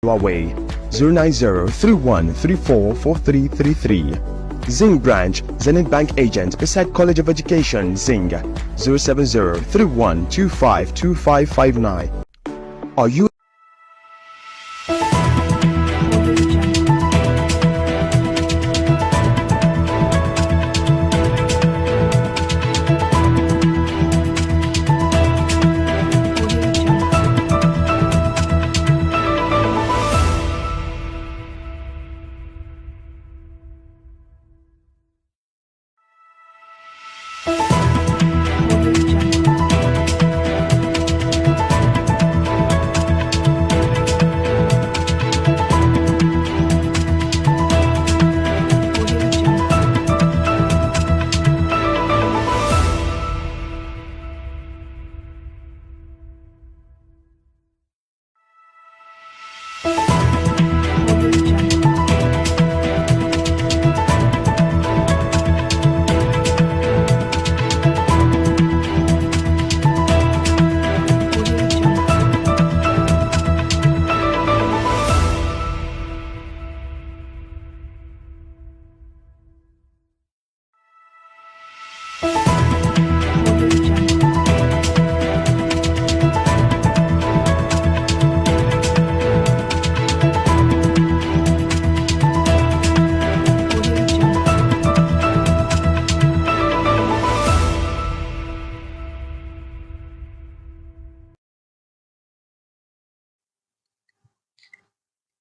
Way 090-3134-4333. Zing Branch, Zenith Bank Agent beside College of Education, Zing 070-3125-2559. Are you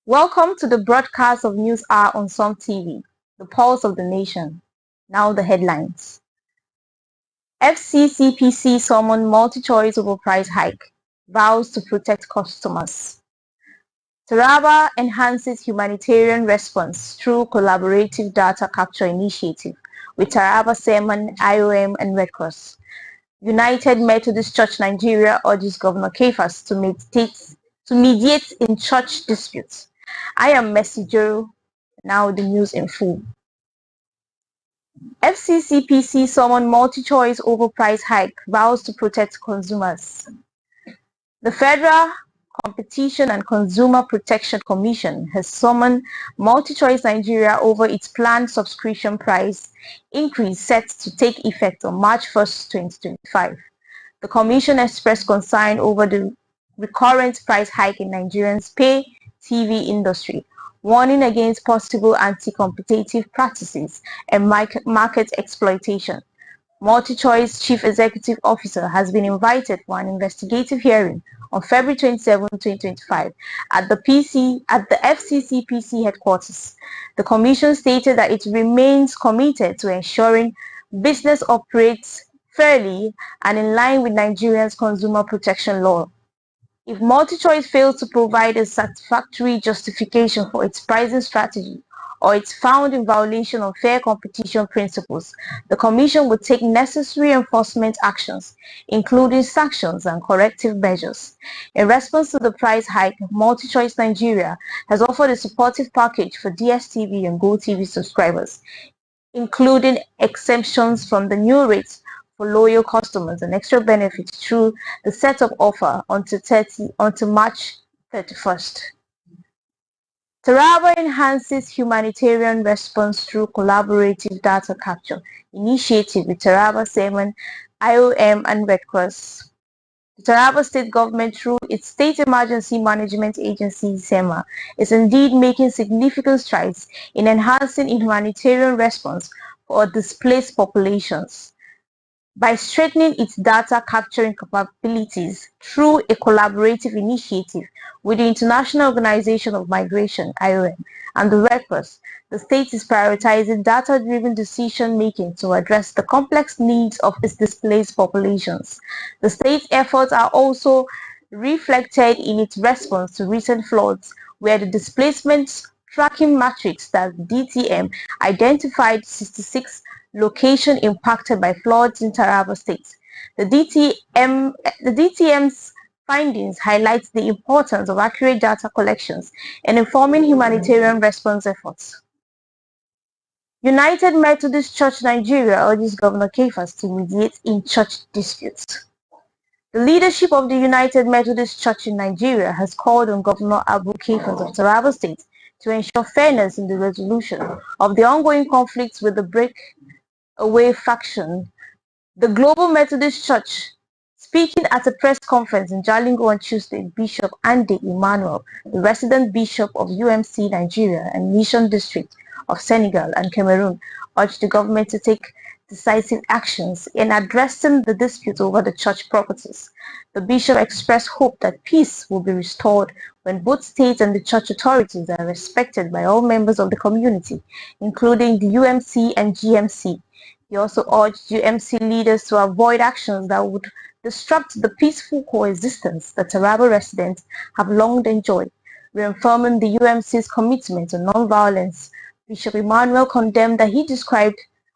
Welcome to the broadcast of News Hour on Som TV, the pulse of the nation. Now the headlines. FCCPC summon multi-choice over price hike, vows to protect customers. Taraba enhances humanitarian response through collaborative data capture initiative with Taraba Semen, IOM and Red Cross. United Methodist Church Nigeria urges Governor Kefas to mediate in church disputes. I am Messi Jero. Now the news in full. FCCPC summoned multi-choice over price hike, vows to protect consumers. The Federal Competition and Consumer Protection Commission has summoned MultiChoice Nigeria over its planned subscription price increase set to take effect on March 1, 2025. The Commission expressed concern over the recurrent price hike in Nigerians' pay TV industry, warning against possible anti-competitive practices and market exploitation. MultiChoice Chief Executive Officer has been invited for an investigative hearing on February 27, 2025 at the FCCPC headquarters. The Commission stated that it remains committed to ensuring business operates fairly and in line with Nigeria's consumer protection law. If MultiChoice fails to provide a satisfactory justification for its pricing strategy or it's found in violation of fair competition principles, the Commission will take necessary enforcement actions, including sanctions and corrective measures. In response to the price hike, MultiChoice Nigeria has offered a supportive package for DSTV and GoTV subscribers, including exemptions from the new rates for loyal customers and extra benefits through the setup offer until March 31st. Taraba enhances humanitarian response through collaborative data capture initiative with Taraba Semen, IOM and Red Cross. The Taraba state government through its State Emergency Management Agency SEMA is indeed making significant strides in enhancing humanitarian response for displaced populations. By strengthening its data capturing capabilities through a collaborative initiative with the International Organization of Migration, IOM, and the Red Cross, the state is prioritizing data-driven decision-making to address the complex needs of its displaced populations. The state's efforts are also reflected in its response to recent floods, where the displacement tracking matrix that DTM identified 66 locations impacted by floods in Taraba State. The DTM's findings highlight the importance of accurate data collections in informing humanitarian response efforts. United Methodist Church Nigeria urges Governor Kefas to mediate in church disputes. The leadership of the United Methodist Church in Nigeria has called on Governor Abu Kefas of Taraba State to ensure fairness in the resolution of the ongoing conflicts with the breakaway faction. The Global Methodist Church, speaking at a press conference in Jalingo on Tuesday, Bishop Andy Emmanuel, the resident bishop of UMC Nigeria and Mission District of Senegal and Cameroon, urged the government to take decisive actions in addressing the dispute over the church properties. The bishop expressed hope that peace will be restored when both state and the church authorities are respected by all members of the community, including the UMC and GMC. He also urged UMC leaders to avoid actions that would disrupt the peaceful coexistence that Taraba residents have long enjoyed. Reaffirming the UMC's commitment to non-violence, Bishop Emmanuel condemned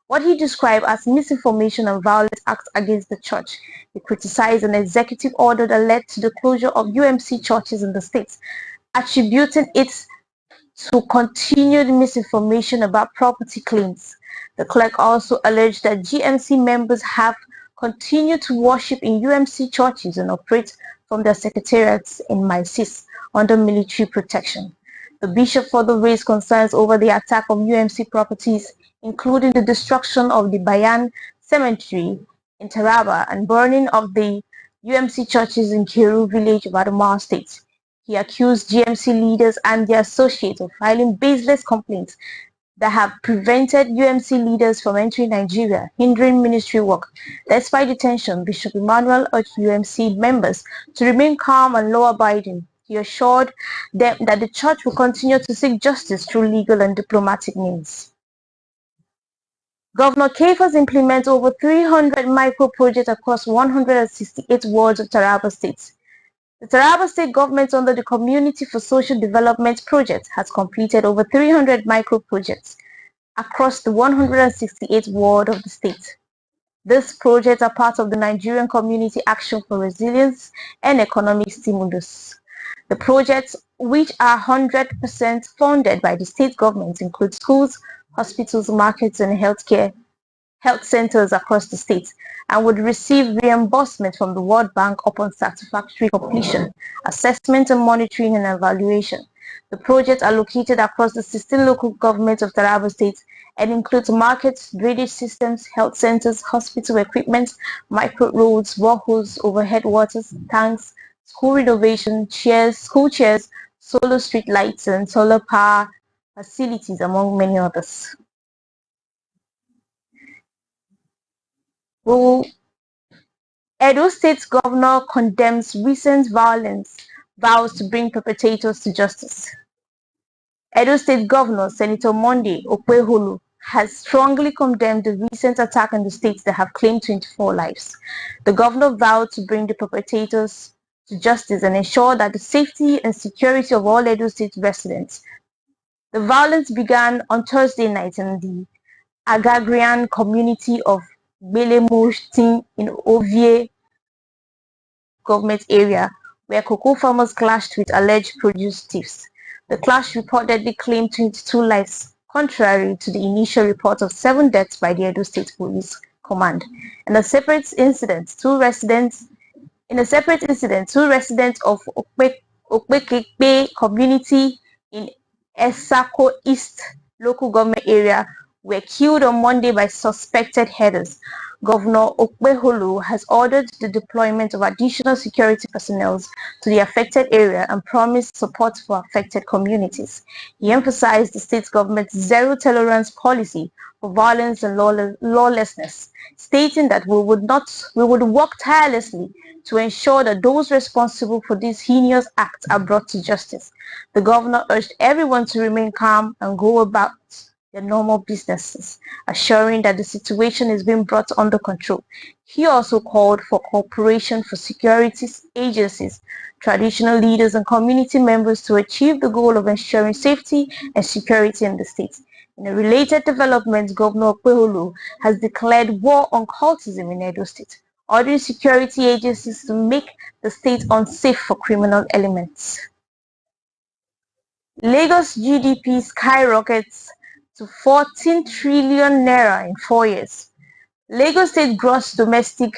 what he described as misinformation and violent acts against the church. He criticized an executive order that led to the closure of UMC churches in the state, attributing it to continued misinformation about property claims. The clerk also alleged that GMC members have continued to worship in UMC churches and operate from their secretariats in Maisis under military protection. The bishop further raised concerns over the attack on UMC properties, including the destruction of the Bayan Cemetery in Taraba and burning of the UMC churches in Kiru village of Adamawa State. He accused GMC leaders and their associates of filing baseless complaints that have prevented UMC leaders from entering Nigeria, hindering ministry work. Despite the tension, Bishop Emmanuel urged UMC members to remain calm and law-abiding. He assured them that the church will continue to seek justice through legal and diplomatic means. Governor Kefas implements over 300 micro-projects across 168 wards of Taraba State. The Taraba State government under the Community for Social Development project has completed over 300 micro-projects across the 168 wards of the state. These projects are part of the Nigerian Community Action for Resilience and Economic Stimulus. The projects, which are 100% funded by the state government, include schools, hospitals, markets, and health centers across the state, and would receive reimbursement from the World Bank upon satisfactory completion, assessment and monitoring and evaluation. The projects are located across the 16 local governments of Taraba State and includes markets, drainage systems, health centers, hospital equipment, micro roads, boreholes, overhead waters, tanks, school renovation, school chairs, solar street lights, and solar power facilities, among many others. Edo State Governor condemns recent violence, vows to bring perpetrators to justice. Edo State Governor Senator Monday Okpeholo has strongly condemned the recent attack on the states that have claimed 24 lives. The governor vowed to bring the perpetrators to justice and ensure that the safety and security of all Edo State residents. The violence began on Thursday night in the Agagrian community of Belemoshtin in Ovie government area, where cocoa farmers clashed with alleged produce thieves. The clash reportedly claimed 22 lives, contrary to the initial report of 7 deaths by the Edo State Police Command. In a separate incident, two residents of Okpekekpe community in Esako East local government area were killed on Monday by suspected herders. Governor Okpeholo has ordered the deployment of additional security personnel to the affected area and promised support for affected communities. He emphasized the state government's zero-tolerance policy for violence and lawlessness, stating that we would work tirelessly to ensure that those responsible for these heinous acts are brought to justice. The governor urged everyone to remain calm and go about their normal businesses, assuring that the situation is being brought under control. He also called for cooperation for security agencies, traditional leaders, and community members to achieve the goal of ensuring safety and security in the state. In a related development, Governor Okpeholo has declared war on cultism in Edo State, ordering security agencies to make the state unsafe for criminal elements. Lagos GDP skyrockets to 14 trillion naira in 4 years. Lagos State gross domestic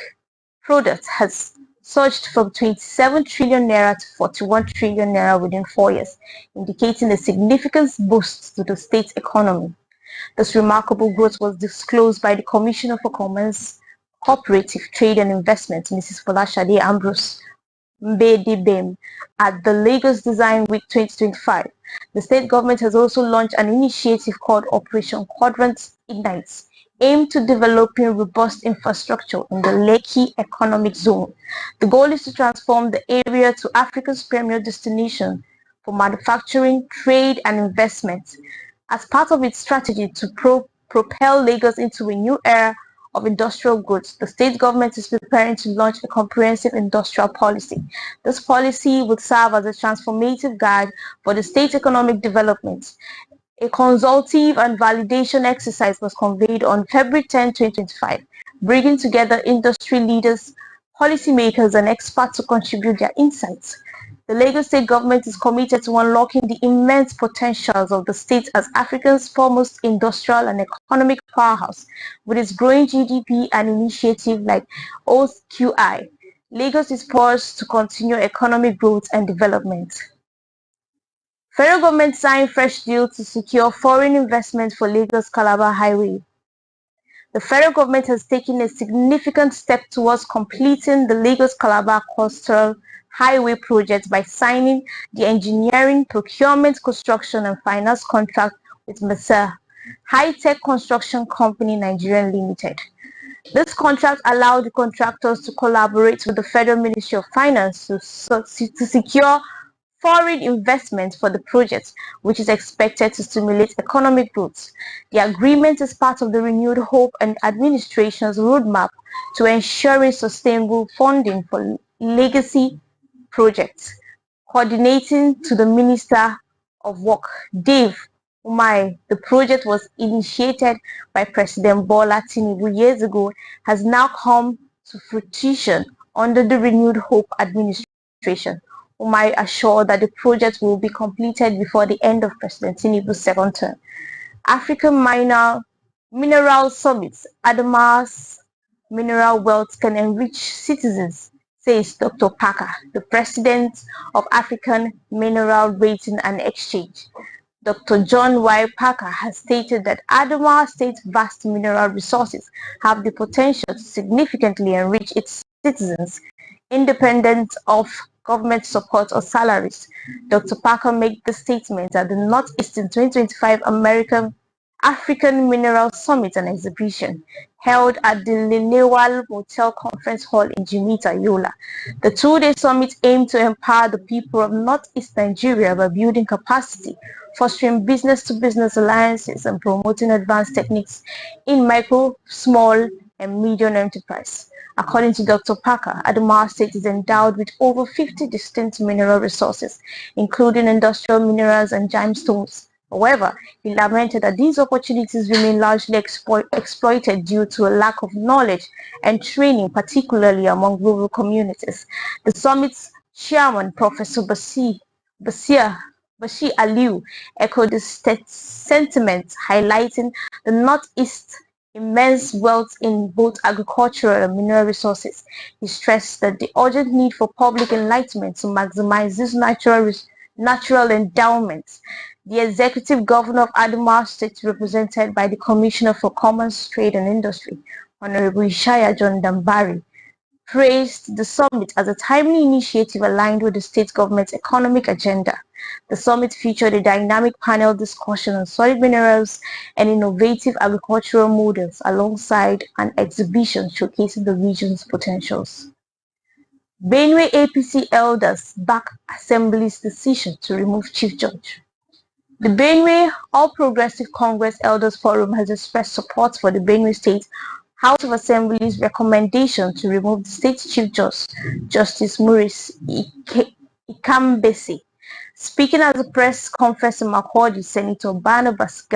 product has surged from 27 trillion naira to 41 trillion naira within 4 years, indicating a significant boost to the state's economy. This remarkable growth was disclosed by the Commissioner for Commerce, Cooperative Trade and Investment, Mrs. Folashade Ambrose Mbedibem, at the Lagos Design Week 2025. The state government has also launched an initiative called Operation Quadrant Ignites, aimed to developing robust infrastructure in the Lekki Economic Zone. The goal is to transform the area to Africa's premier destination for manufacturing, trade and investment. As part of its strategy to propel Lagos into a new era of industrial growth, the state government is preparing to launch a comprehensive industrial policy. This policy would serve as a transformative guide for the state's economic development. A consultative and validation exercise was convened on February 10, 2025, bringing together industry leaders, policymakers, and experts to contribute their insights. The Lagos State government is committed to unlocking the immense potentials of the state as Africa's foremost industrial and economic powerhouse. With its growing GDP and initiatives like OQI, Lagos is poised to continue economic growth and development. Federal government signed fresh deal to secure foreign investment for Lagos-Calabar Highway. The federal government has taken a significant step towards completing the Lagos-Calabar Coastal Highway project by signing the engineering, procurement, construction and finance contract with MESA, High-Tech Construction Company Nigeria Limited. This contract allowed the contractors to collaborate with the Federal Ministry of Finance to secure foreign investment for the project, which is expected to stimulate economic growth. The agreement is part of the renewed hope and administration's roadmap to ensuring sustainable funding for legacy projects. Coordinating to the Minister of Work, Dave Umahi, the project was initiated by President Bola Tinubu years ago, has now come to fruition under the renewed hope administration. Umahi assured that the project will be completed before the end of President Tinubu's second term. African Mineral Summit, Adama's mineral wealth can enrich citizens, says Dr. Parker, the president of African Mineral Rating and Exchange. Dr. John Y. Parker has stated that Adamawa State's vast mineral resources have the potential to significantly enrich its citizens, independent of government support or salaries. Dr. Parker made the statement at the Northeastern 2025 African Mineral Summit and Exhibition held at the Lilewal Motel Conference Hall in Jimeta, Yola. The two-day summit aimed to empower the people of Northeast Nigeria by building capacity, fostering business-to-business alliances, and promoting advanced techniques in micro, small, and medium enterprise. According to Dr. Parker, Adamawa State is endowed with over 50 distinct mineral resources, including industrial minerals and gemstones. However, he lamented that these opportunities remain largely exploited due to a lack of knowledge and training, particularly among rural communities. The summit's chairman, Professor Bashir Aliu, echoed this sentiment, highlighting the Northeast's immense wealth in both agricultural and mineral resources. He stressed that the urgent need for public enlightenment to maximize these natural endowments. The executive governor of Adamawa State, represented by the Commissioner for Commerce, Trade and Industry, Honorable Ishaya John Dambari, praised the summit as a timely initiative aligned with the state government's economic agenda. The summit featured a dynamic panel discussion on solid minerals and innovative agricultural models, alongside an exhibition showcasing the region's potentials. Benue APC elders back Assembly's decision to remove Chief Judge. The Benue All Progressive Congress Elders Forum has expressed support for the Benue State House of Assembly's recommendation to remove the state's Chief Judge, Justice Maurice Ikambese. Speaking at the press conference in Makurdi, Senator Barnabas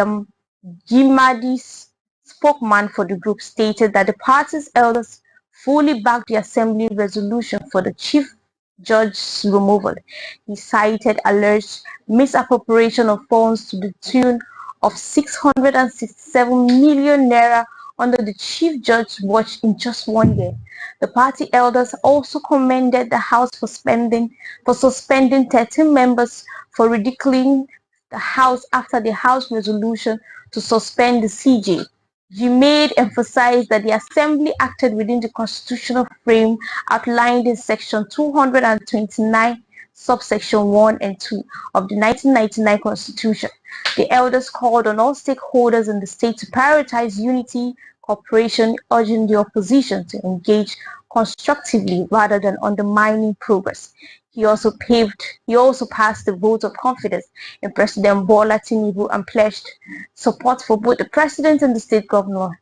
Gimadi's spokesman for the group stated that the party's elders fully backed the Assembly resolution for the Chief Judge's removal. He cited alleged misappropriation of funds to the tune of 667 million naira under the Chief Judge's watch in just 1 year. The party elders also commended the House for suspending 13 members for ridiculing the House after the House resolution to suspend the CJ. Jumaid emphasized that the Assembly acted within the constitutional frame outlined in Section 229, subsection 1 and 2 of the 1999 Constitution. The elders called on all stakeholders in the state to prioritize unity, cooperation, urging the opposition to engage constructively rather than undermining progress. He also passed the vote of confidence in President Bola Tinubu and pledged support for both the president and the state governor,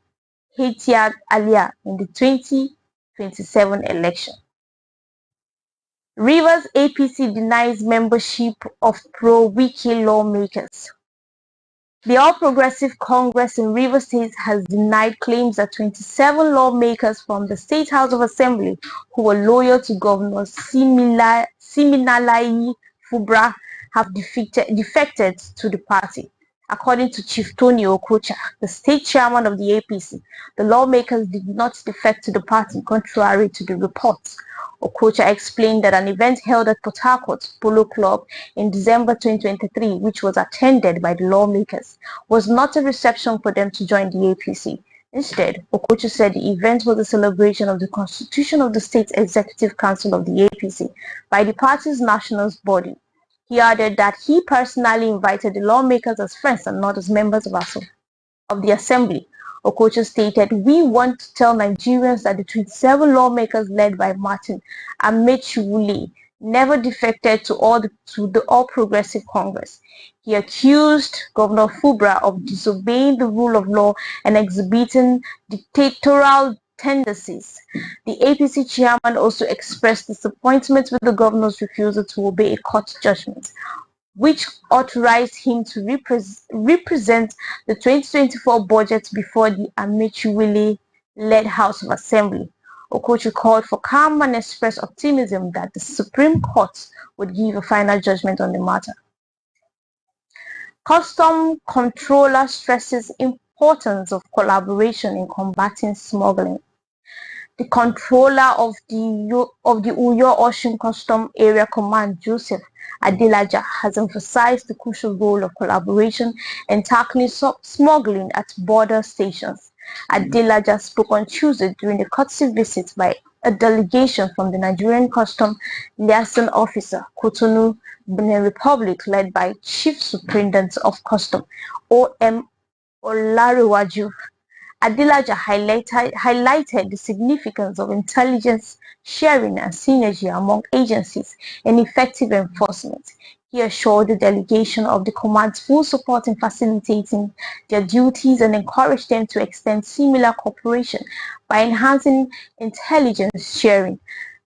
Hatiat Alia, in the 2027 election. Rivers APC denies membership of pro-Wike lawmakers. The All Progressive Congress in Rivers State has denied claims that 27 lawmakers from the State House of Assembly who were loyal to Governor Siminalayi Fubara have defected to the party. According to Chief Tony Okocha, the state chairman of the APC, the lawmakers did not defect to the party contrary to the reports. Okocha explained that an event held at Port Harcourt Polo Club in December 2023, which was attended by the lawmakers, was not a reception for them to join the APC. Instead, Okocha said the event was a celebration of the constitution of the State Executive Council of the APC by the party's national body. He added that he personally invited the lawmakers as friends and not as members of the assembly. Okocha stated, "We want to tell Nigerians that the 27 lawmakers led by Martin Amechiwule never defected to the All Progressive Congress." He accused Governor Fubara of disobeying the rule of law and exhibiting dictatorial tendencies. The APC chairman also expressed disappointment with the governor's refusal to obey a court judgment, which authorized him to represent the 2024 budget before the Amechiwule-led House of Assembly. Okocha called for calm and expressed optimism that the Supreme Court would give a final judgment on the matter. Custom Controller stresses importance of collaboration in combating smuggling. The controller of the Uyo-Osun Custom Area Command, Joseph Adelaja, has emphasized the crucial role of collaboration in tackling smuggling at border stations. Adelaja spoke on Tuesday during a courtesy visit by a delegation from the Nigerian Custom Liaison Officer, Cotonou, Benin Republic, led by Chief Superintendent of Custom, O.M. Olarewaju. Adelaja highlighted the significance of intelligence sharing and synergy among agencies in effective enforcement. He assured the delegation of the command's full support in facilitating their duties and encouraged them to extend similar cooperation by enhancing intelligence sharing.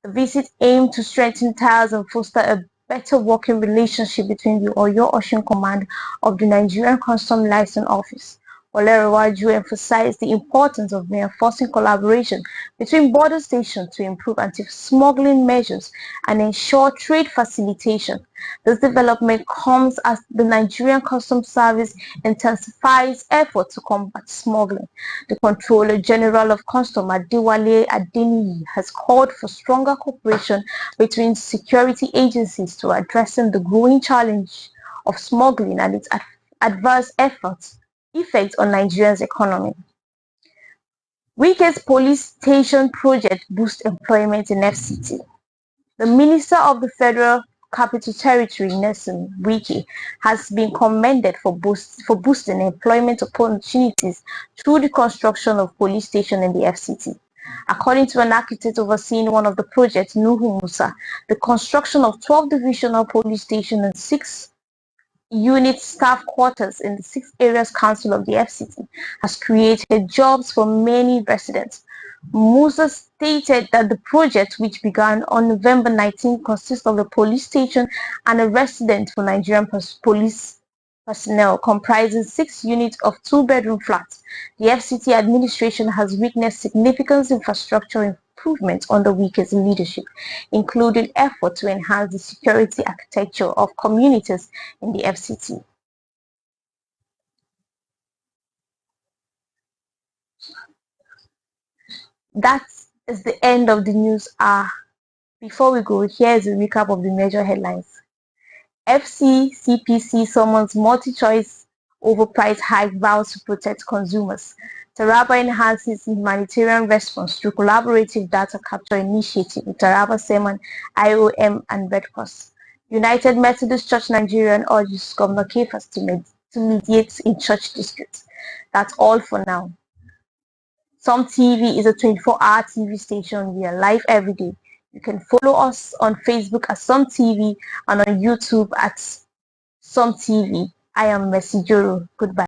The visit aimed to strengthen ties and foster a better working relationship between the Uyo-Osun Command of the Nigerian Custom Liaison Office. Olarewaju emphasized the importance of reinforcing collaboration between border stations to improve anti-smuggling measures and ensure trade facilitation. This development comes as the Nigerian Customs Service intensifies efforts to combat smuggling. The Controller General of Customs, Adewale Adeniyi, has called for stronger cooperation between security agencies to addressing the growing challenge of smuggling and its adverse effects on Nigeria's economy. Wike's police station project boosts employment in FCT. The Minister of the Federal Capital Territory, Nelson Wike, has been commended for boosting employment opportunities through the construction of police stations in the FCT. According to an architect overseeing one of the projects, Nuhu Musa, the construction of 12 divisional police stations and 6 unit staff quarters in the 6 areas council of the FCT has created jobs for many residents. Musa stated that the project, which began on November 19, consists of a police station and a residence for Nigerian police personnel, comprising 6 units of 2-bedroom flats. The FCT administration has witnessed significant infrastructure improvements under Wike's leadership, including efforts to enhance the security architecture of communities in the FCT. That is the end of the news hour. Before we go, here's a recap of the major headlines. FCCPC summons multi-choice over price hike, vows to protect consumers. Taraba enhances humanitarian response through collaborative data capture initiative with Taraba Semen, IOM and Red Cross. United Methodist Church Nigerian urges Governor Kefas to mediate in church disputes. That's all for now. Some TV is a 24-hour TV station. We are live every day. You can follow us on Facebook at Some TV and on YouTube at Some TV. I am Messi Joro. Goodbye.